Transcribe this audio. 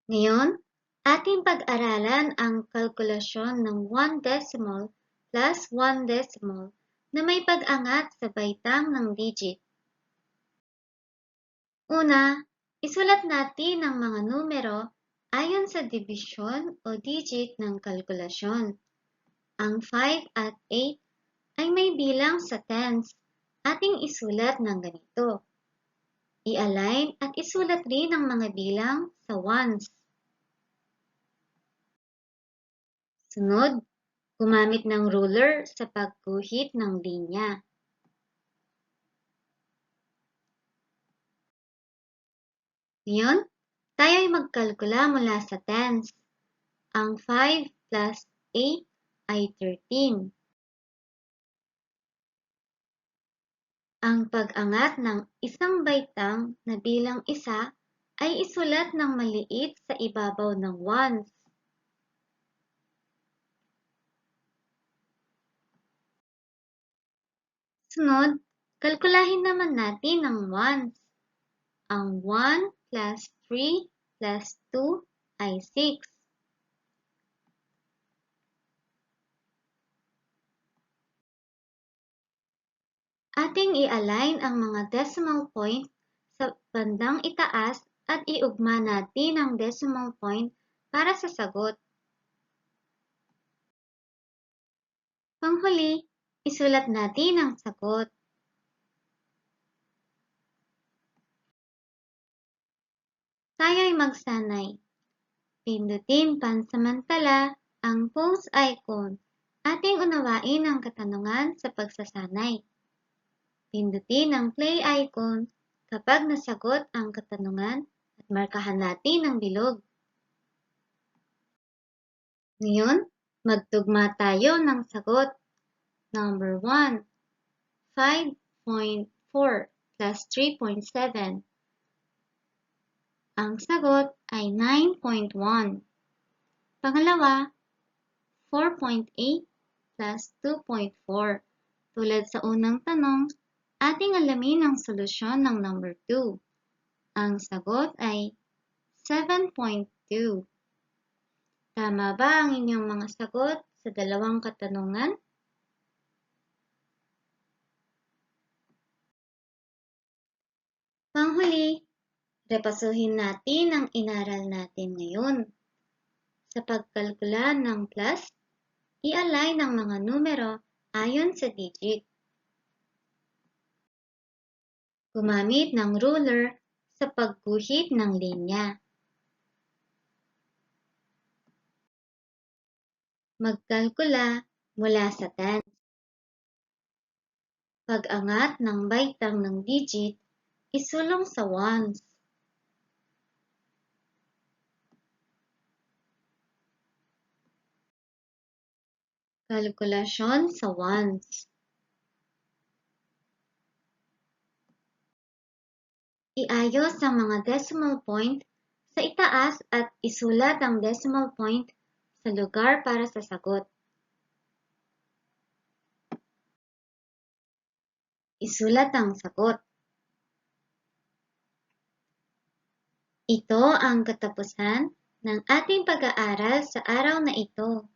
Ngayon, ating pag-aralan ang kalkulasyon ng 1 decimal plus 1 decimal na may pag-angat sa baitang ng digit. Una, isulat natin ang mga numero ayon sa division o digit ng kalkulasyon. Ang 5 at 8 ay may bilang sa tens. Ating isulat ng ganito. I-align at isulat rin ang mga bilang sa ones. Sunod, gumamit ng ruler sa pagguhit ng linya. Ngayon, tayo ay magkalkula mula sa tens. Ang 5 plus 8 ay 13. Ang pag-angat ng isang baitang na bilang isa ay isulat ng maliit sa ibabaw ng ones. Sunod, kalkulahin naman natin ang ones. Ang 1 plus 3 plus 2 ay 6. Ating i-align ang mga decimal point sa bandang itaas at iugma natin ang decimal point para sa sagot. Panghuli, isulat natin ang sagot. Tayo ay magsanay. Pindutin pansamantala ang pause icon. Ating unawain ang katanungan sa pagsasanay. Pindutin ang play icon kapag nasagot ang katanungan at markahan natin ang bilog. Ngayon, magtugma tayo ng sagot. Number 1, 5.4 plus 3.7. Ang sagot ay 9.1. Pangalawa, 4.8 plus 2.4. Tulad sa unang tanong, ating alamin ang solusyon ng number 2. Ang sagot ay 7.2. Tama ba ang inyong mga sagot sa dalawang katanungan? Panghuli, repasuhin natin ang inaral natin ngayon. Sa pagkalkula ng plus, i-align ang mga numero ayon sa digit. Gumamit ng ruler sa pagguhit ng linya. Magkalkula mula sa tens. Pag-angat ng baitang ng digit, isulong sa ones. Kalkulasyon sa ones. Iayos ang mga decimal point sa itaas at isulat ang decimal point sa lugar para sa sagot. Isulat ang sagot. Ito ang katapusan ng ating pag-aaral sa araw na ito.